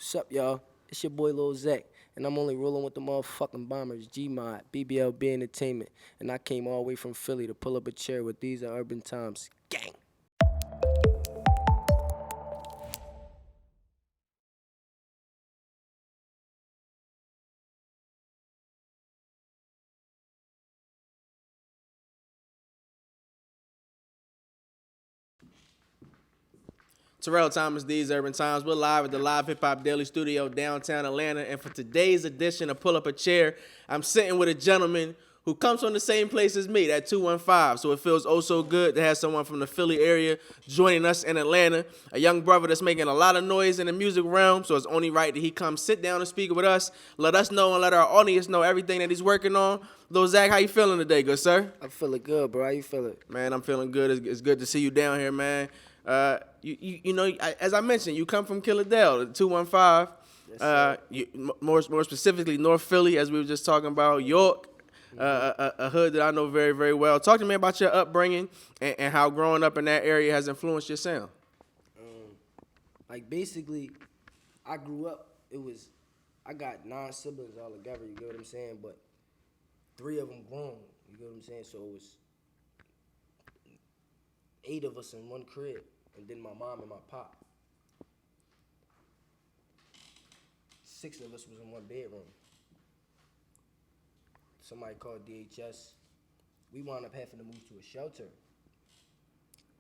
What's up, y'all? It's your boy Lil Zack, and I'm only rolling with the motherfucking bombers, G-Mod, BBLB Entertainment, and I came all the way from Philly to pull up a chair with These Are Urban Times. Gang! Terrell Thomas, These Urban Times. We're live at the Live Hip Hop Daily Studio downtown Atlanta. And for today's edition of Pull Up a Chair, I'm sitting with a gentleman who comes from the same place as me, that 215. So it feels oh so good to have someone from the Philly area joining us in Atlanta. A young brother that's making a lot of noise in the music realm. So it's only right that he come sit down and speak with us. Let us know and let our audience know everything that he's working on. Lil Zack, how you feeling today, good sir? I'm feeling good, bro. How you feeling? Man, I'm feeling good. It's good to see you down here, man. You know, as I mentioned, you come from Killadale, 215. Yes, More specifically, North Philly, as we were just talking about, York, a hood that I know very, very well. Talk to me about your upbringing and how growing up in that area has influenced your sound. Like, basically, I grew up, I got 9 siblings all together, you get what I'm saying? But 3 of them grown, you get what I'm saying? So it was 8 of us in one crib, and then my mom and my pop. 6 of us was in one bedroom. Somebody called DHS. We wound up having to move to a shelter.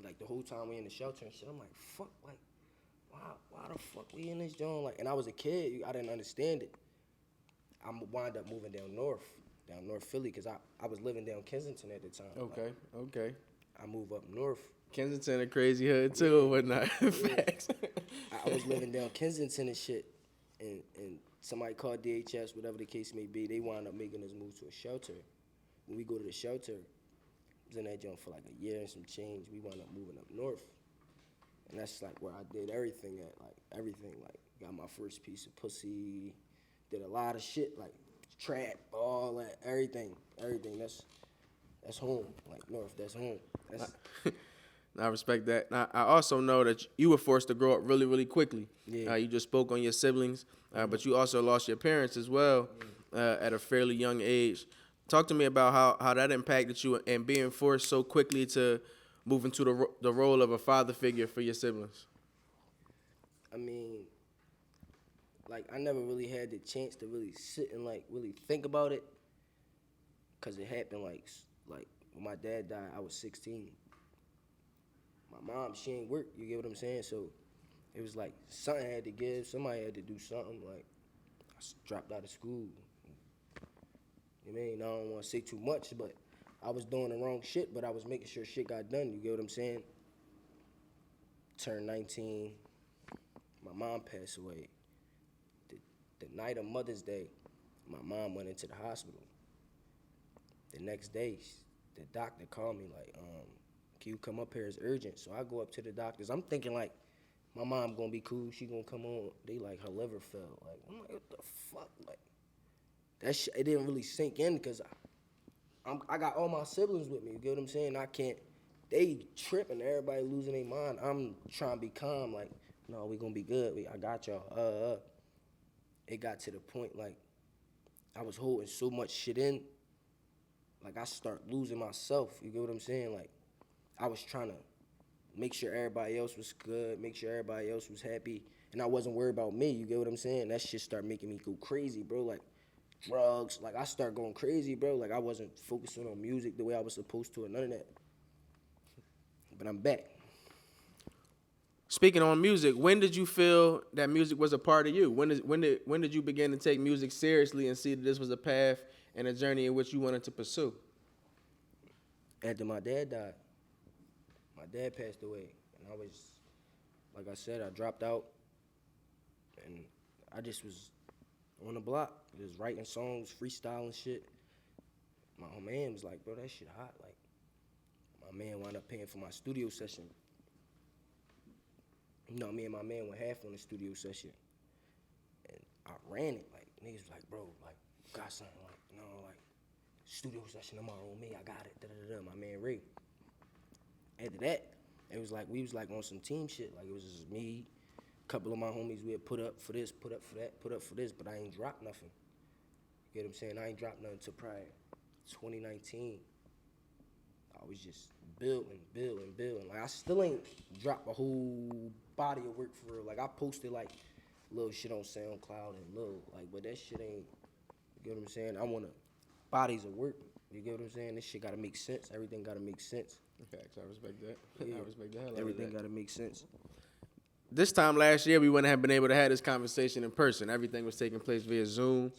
Like, the whole time we in the shelter and shit, I'm like, fuck, like, why the fuck we in this joint? Like, and I was a kid, I didn't understand it. I wound up moving down North Philly, because I was living down Kensington at the time. Okay. I moved up north. Kensington, a crazy hood too, and whatnot. Yeah. Facts. I was living down Kensington and shit, and somebody called DHS, whatever the case may be. They wound up making us move to a shelter. When we go to the shelter, I was in that joint for like a year and some change. We wound up moving up north, and that's like where I did everything at, like everything. Like, got my first piece of pussy, did a lot of shit, like trap, all that, everything. That's home. Like, north, that's home. That's I respect that. Now, I also know that you were forced to grow up really, really quickly. Yeah. You just spoke on your siblings, but you also lost your parents as well at a fairly young age. Talk to me about how that impacted you and being forced so quickly to move into the role of a father figure for your siblings. I mean, like, I never really had the chance to really sit and like really think about it, cause it happened like when my dad died, I was 16. My mom, she ain't work, you get what I'm saying? So it was like something had to give, somebody had to do something. Like, I dropped out of school. You know what I mean? I don't want to say too much, but I was doing the wrong shit, but I was making sure shit got done, you get what I'm saying? Turned 19, my mom passed away. The night of Mother's Day, my mom went into the hospital. The next day, the doctor called me like, can you come up here? It's urgent. So I go up to the doctors. I'm thinking like, my mom gonna be cool. She gonna come on. They like, her liver fell. Like, I'm like, what the fuck? Like, that shit, it didn't really sink in, because I got all my siblings with me. You get what I'm saying? I can't. They tripping. Everybody losing their mind. I'm trying to be calm. Like, no, we gonna be good. I got y'all. It got to the point like I was holding so much shit in. Like, I start losing myself. You get what I'm saying? Like, I was trying to make sure everybody else was good, make sure everybody else was happy, and I wasn't worried about me. You get what I'm saying? That shit started making me go crazy, bro. Like, drugs. Like, I start going crazy, bro. Like, I wasn't focusing on music the way I was supposed to, or none of that. But I'm back. Speaking on music, when did you feel that music was a part of you? When did you begin to take music seriously and see that this was a path and a journey in which you wanted to pursue? After my dad died. My dad passed away, and I was, like I said, I dropped out, and I just was on the block, just writing songs, freestyling shit. My man was like, bro, that shit hot. Like, my man wound up paying for my studio session. You know, me and my man went half on the studio session, and I ran it. Like, niggas was like, bro, like, got something, like, you know, like, studio session tomorrow on me, I got it, da-da-da-da, my man Ray. After that, it was like, we was like on some team shit. Like, it was just me, couple of my homies we had put up for this, put up for that, put up for this, but I ain't dropped nothing. You get what I'm saying? I ain't dropped nothing until probably 2019. I was just building. Like, I still ain't dropped a whole body of work for real. Like, I posted, like, little shit on SoundCloud and little, like, but that shit ain't, you get what I'm saying? I want bodies of work. You get what I'm saying? This shit gotta make sense. Everything gotta make sense. Facts, I respect that. Yeah. I respect the hell out of that. Everything gotta make sense. This time last year, we wouldn't have been able to have this conversation in person. Everything was taking place via Zoom.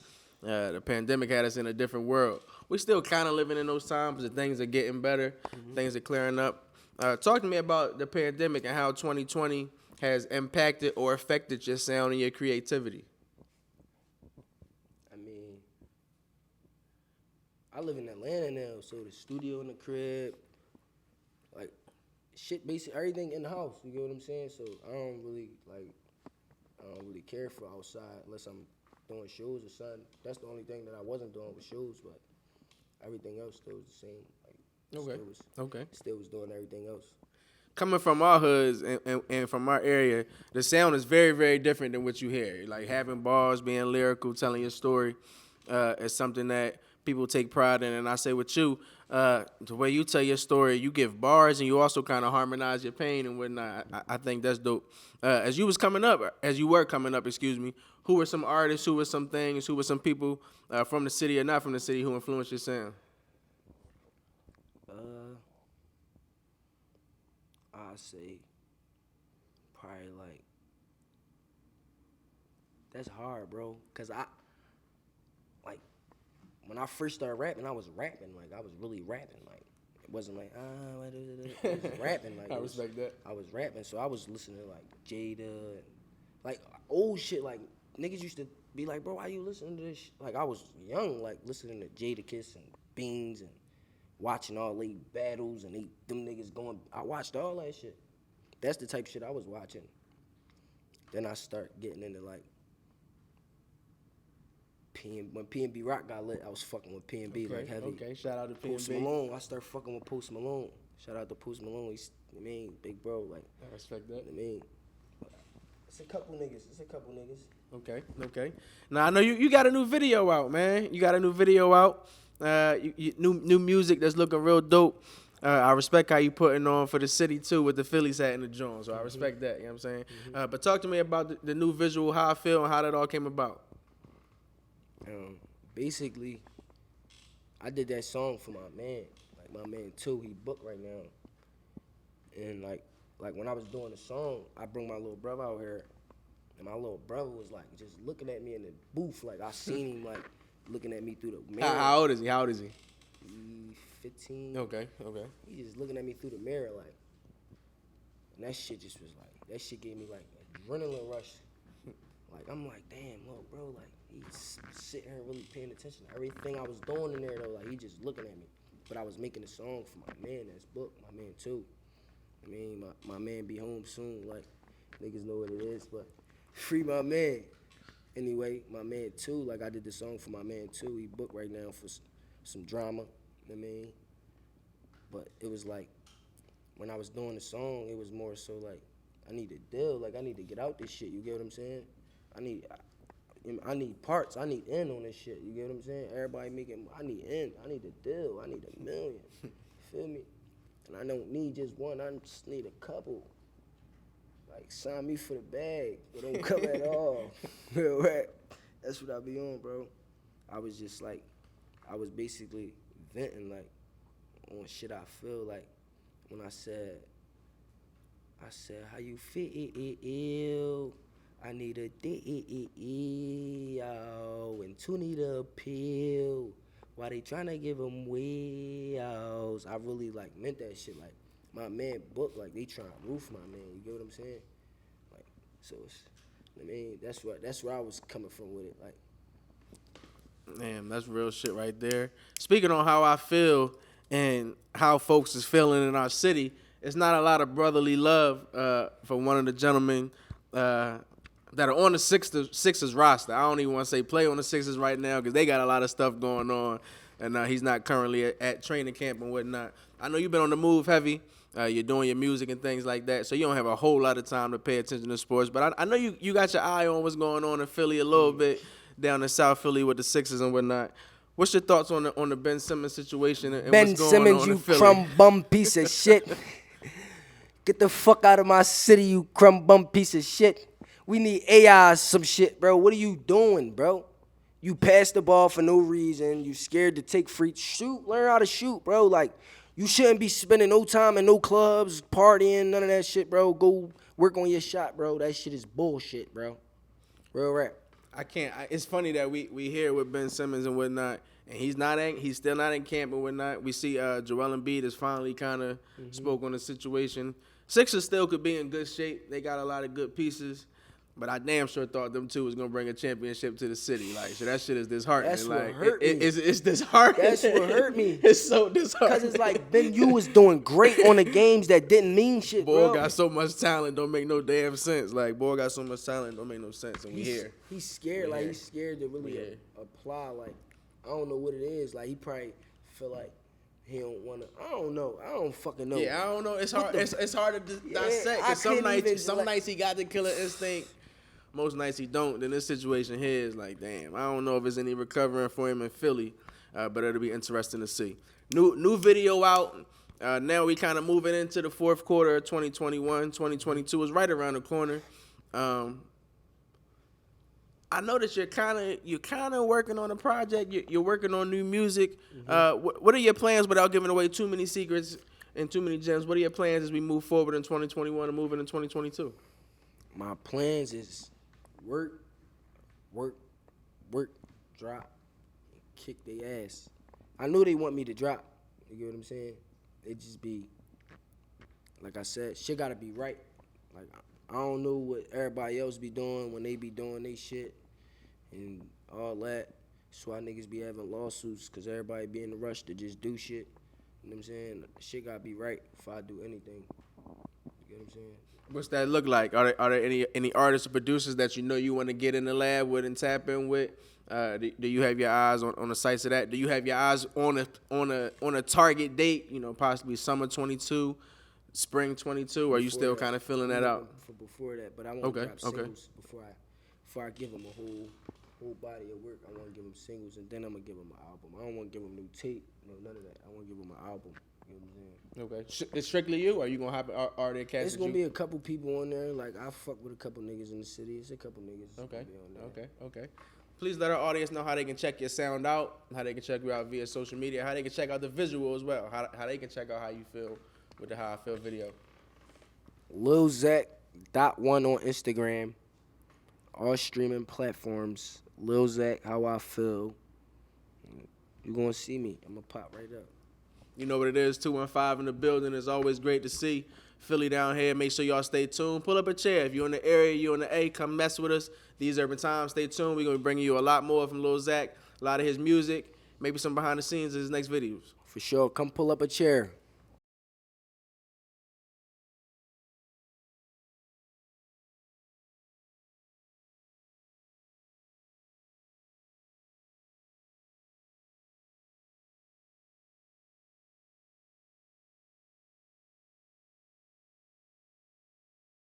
The pandemic had us in a different world. We still kind of living in those times, but things are getting better. Things are clearing up. Talk to me about the pandemic and how 2020 has impacted or affected your sound and your creativity. I mean, I live in Atlanta now, so the studio in the crib, like, shit, basically everything in the house. You get what I'm saying? So I don't really care for outside unless I'm doing shows or something. That's the only thing that I wasn't doing with shows, but everything else still was the same. Like, still was doing everything else. Coming from our hoods and from our area, the sound is very, very different than what you hear. Like, having bars, being lyrical, telling your story is something that people take pride in. And I say with you, the way you tell your story, you give bars and you also kind of harmonize your pain and whatnot. I think that's dope. As you were coming up, who were some artists, who were some things, who were some people from the city or not from the city who influenced your sound? I'd say probably like, that's hard, bro. Cause when I first started rapping, I was rapping. Like, I was really rapping. Like, it wasn't like, I was rapping. Like, I respect that. I was rapping, so I was listening to like Jada and like old shit. Like, niggas used to be like, bro, why you listening to this shit? Like, I was young, like listening to Jada Kiss and Beans and watching all they battles and them niggas going. I watched all that shit. That's the type of shit I was watching. Then I start getting into like when P&B Rock got lit, I was fucking with P&B like heavy. Okay, shout out to P&B. Post Malone, I started fucking with Post Malone. Shout out to Post Malone. He's, big bro. Like, I respect that. It's a couple niggas. Okay. Now I know you got a new video out, man. You got a new video out. New music that's looking real dope. I respect how you putting on for the city too with the Phillies hat and the Jones. So I respect that. You know what I'm saying? But talk to me about the new visual, how I feel, and how that all came about. Basically, I did that song for my man. Like, my man too. He booked right now. And like when I was doing the song, I brought my little brother out here, and my little brother was like just looking at me in the booth. Like, I seen him like looking at me through the mirror. How old is he? He 15. Okay. He just looking at me through the mirror, like, and that shit just was like, that shit gave me like adrenaline rush. Like, I'm like, damn, look, bro, like, he's sitting here really paying attention to everything I was doing in there, though. Like, he just looking at me. But I was making a song for my man that's booked, my man too. I mean, my man be home soon, like, niggas know what it is, but free my man. Anyway, my man too, like, I did the song for my man too. He booked right now for some drama, you know what I mean? But it was like, when I was doing the song, it was more so like, I need a deal, like, I need to get out this shit, you get what I'm saying? I need parts, I need in on this shit, you get what I'm saying? Everybody making, I need in, I need a deal, I need $1 million, feel me? And I don't need just one, I just need a couple. Like, sign me for the bag, but don't come at all. Real rap. That's what I be on, bro. I was just like, I was basically venting, like, on shit I feel like when I said, how you feel? I need a deal, and two need a pill. Why they tryna give them wheels? I really, like, meant that shit. Like, my man booked, like, they tryna roof my man. You get what I'm saying? Like, so it's, I mean, that's where I was coming from with it. Like, damn, that's real shit right there. Speaking on how I feel and how folks is feeling in our city, it's not a lot of brotherly love for one of the gentlemen that are on the Sixers roster. I don't even want to say play on the Sixers right now because they got a lot of stuff going on, and he's not currently at training camp and whatnot. I know you've been on the move heavy. You're doing your music and things like that, so you don't have a whole lot of time to pay attention to sports. But I know you got your eye on what's going on in Philly a little bit down in South Philly with the Sixers and whatnot. What's your thoughts on the Ben Simmons situation and Ben what's going Simmons, on you in Philly? crumb bum piece of shit. Get the fuck out of my city, you crumb bum piece of shit. We need AI or some shit, bro. What are you doing, bro? You pass the ball for no reason. You scared to take free. Shoot, learn how to shoot, bro. Like, you shouldn't be spending no time in no clubs, partying, none of that shit, bro. Go work on your shot, bro. That shit is bullshit, bro. Real rap. I can't. It's funny that we hear with Ben Simmons and whatnot, and he's still not in camp and whatnot. We see Joel Embiid has finally kind of spoke on the situation. Sixers still could be in good shape. They got a lot of good pieces. But I damn sure thought them two was gonna bring a championship to the city. Like, so that shit is disheartening. That's what like, hurt me. It's disheartening. That's what hurt me. It's so disheartening. Because it's like, Ben, you was doing great on the games that didn't mean shit, Boy bro. got so much talent, don't make no damn sense. Like, boy got so much talent, don't make no sense. And we here. He's scared. We Like, here. he's scared to really apply. Like, I don't know what it is. Like, he probably feel like he don't want to. I don't know. I don't fucking know. Yeah, I don't know. It's hard. It's hard to dissect. I 'Cause some can't even, some like- nights he got the killer instinct. Most nights he don't. Then this situation here is like, damn. I don't know if there's any recovering for him in Philly, but it'll be interesting to see. New video out. Now we kind of moving into the fourth quarter of 2021. 2022 is right around the corner. I know that you're kind of working on a project. You're working on new music. What are your plans without giving away too many secrets and too many gems? What are your plans as we move forward in 2021 and moving in 2022? My plans is work, drop, kick their ass. I know they want me to drop. You get what I'm saying? It just be, like I said, shit gotta be right. Like, I don't know what everybody else be doing when they be doing they shit and all that. That's why niggas be having lawsuits, because everybody be in a rush to just do shit. You know what I'm saying? Shit gotta be right if I do anything. You get what I'm saying? What's that look like? Are there any artists or producers that you know you want to get in the lab with and tap in with? Do you have your eyes on the sights of that? Do you have your eyes on a target date? You know, possibly summer 22, spring 22. Or are you still kind of filling that out? For before that, but I want to drop Okay. singles before I give them a whole body of work. I want to give them singles, and then I'm gonna give them an album. I don't want to give them new tape, none of that. I want to give them an album. You know what I'm saying? Okay. It's strictly you, or are you gonna have are there cats? It's gonna be a couple people on there. Like, I fuck with a couple niggas in the city. It's a couple niggas. Okay. Be on there. Okay. Please let our audience know how they can check your sound out, how they can check you out via social media, how they can check out the visual as well, how they can check out how you feel with the How I Feel video. Lil Zack .1 on Instagram. All streaming platforms. Lil Zack, How I Feel. You gonna see me. I'm gonna pop right up. You know what it is, 215 in the building. It's always great to see Philly down here. Make sure y'all stay tuned. Pull up a chair. If you're in the area, you're in the A, come mess with us. These Urban Times, stay tuned. We're going to be bringing you a lot more from Lil Zack, a lot of his music, maybe some behind the scenes in his next videos. For sure. Come pull up a chair.